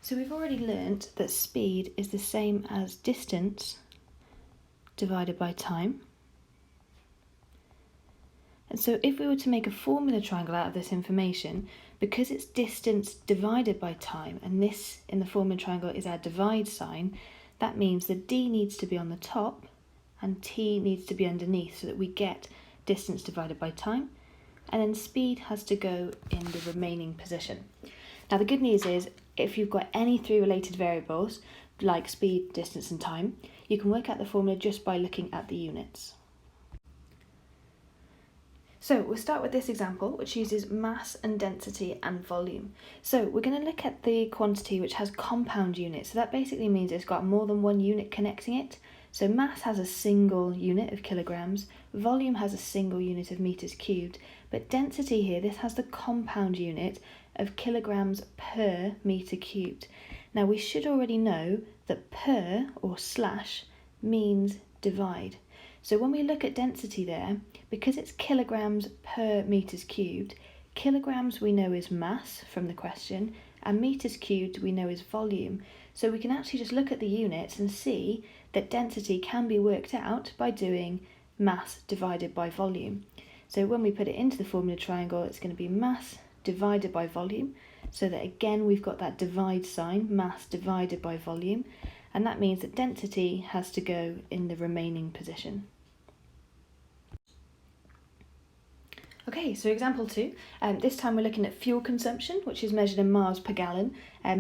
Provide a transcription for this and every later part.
So we've already learnt that speed is the same as distance divided by time. And so if we were to make a formula triangle out of this information, because it's distance divided by time, and this in the formula triangle is our divide sign, that means the d needs to be on the top and t needs to be underneath so that we get distance divided by time, and then speed has to go in the remaining position. Now the good news is, if you've got any three related variables, like speed, distance and time, you can work out the formula just by looking at the units. So we'll start with this example, which uses mass and density and volume. So we're going to look at the quantity which has compound units. So that basically means it's got more than one unit connecting it. So mass has a single unit of kilograms, volume has a single unit of meters cubed, but density here, this has the compound unit of kilograms per meter cubed. Now we should already know that per or slash means divide. So when we look at density there, because it's kilograms per meters cubed, kilograms we know is mass from the question, and meters cubed we know is volume. So we can actually just look at the units and see that density can be worked out by doing mass divided by volume. So when we put it into the formula triangle, it's going to be mass divided by volume, so that again we've got that divide sign, mass divided by volume, and that means that density has to go in the remaining position. Okay, so example 2, this time we're looking at fuel consumption, which is measured in miles per gallon.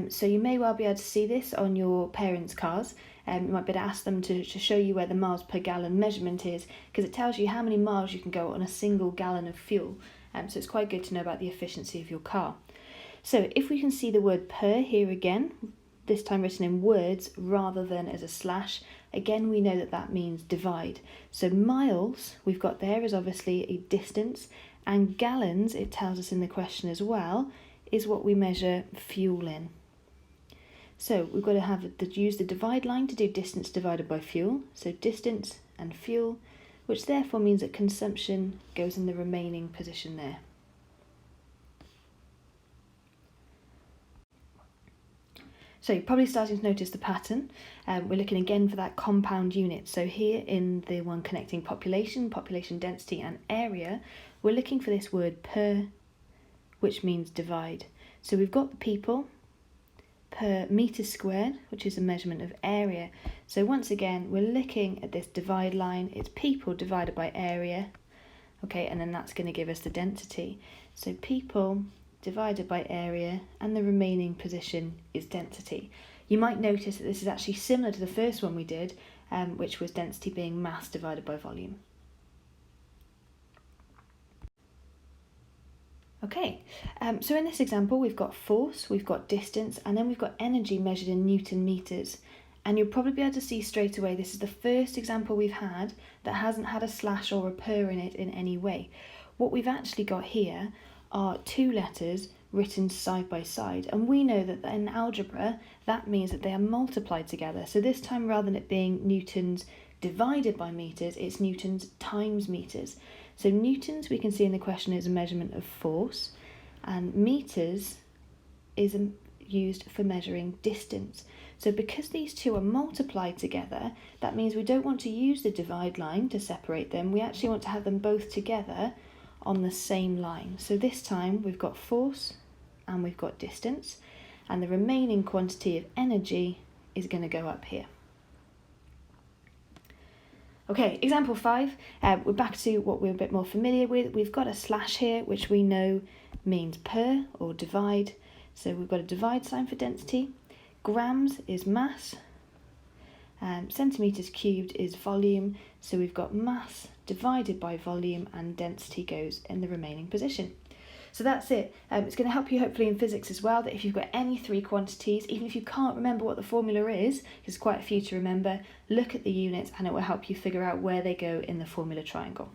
So you may well be able to see this on your parents' cars. You might be able to ask them to show you where the miles per gallon measurement is, because it tells you how many miles you can go on a single gallon of fuel. So it's quite good to know about the efficiency of your car. So if we can see the word per here again, this time written in words rather than as a slash, again we know that that means divide. So miles we've got there is obviously a distance, and gallons, it tells us in the question as well, is what we measure fuel in. So we've got to use the divide line to do distance divided by fuel, so distance and fuel, which therefore means that consumption goes in the remaining position there. So you're probably starting to notice the pattern. We're looking again for that compound unit. So here in the one connecting population, population density and area, we're looking for this word per, which means divide. So we've got the people per metre squared, which is a measurement of area. So once again, we're looking at this divide line. It's people divided by area. Okay, and then that's going to give us the density. So people divided by area, and the remaining position is density. You might notice that this is actually similar to the first one we did, which was density being mass divided by volume. Okay, so in this example we've got force, we've got distance, and then we've got energy measured in Newton meters. And you'll probably be able to see straight away this is the first example we've had that hasn't had a slash or a per in it in any way. What we've actually got here are two letters written side by side, and we know that in algebra that means that they are multiplied together. So this time, rather than it being newtons divided by meters, it's newtons times meters. So newtons we can see in the question is a measurement of force, and meters is used for measuring distance. So because these two are multiplied together, that means we don't want to use the divide line to separate them. We actually want to have them both together on the same line. So this time we've got force and we've got distance, and the remaining quantity of energy is going to go up here. Okay, example 5, we're back to what we're a bit more familiar with. We've got a slash here, which we know means per or divide. So we've got a divide sign for density. Grams is mass. Centimetres cubed is volume. So we've got mass divided by volume, and density goes in the remaining position. So that's it. It's going to help you hopefully in physics as well, that if you've got any three quantities, even if you can't remember what the formula is, there's quite a few to remember, look at the units and it will help you figure out where they go in the formula triangle.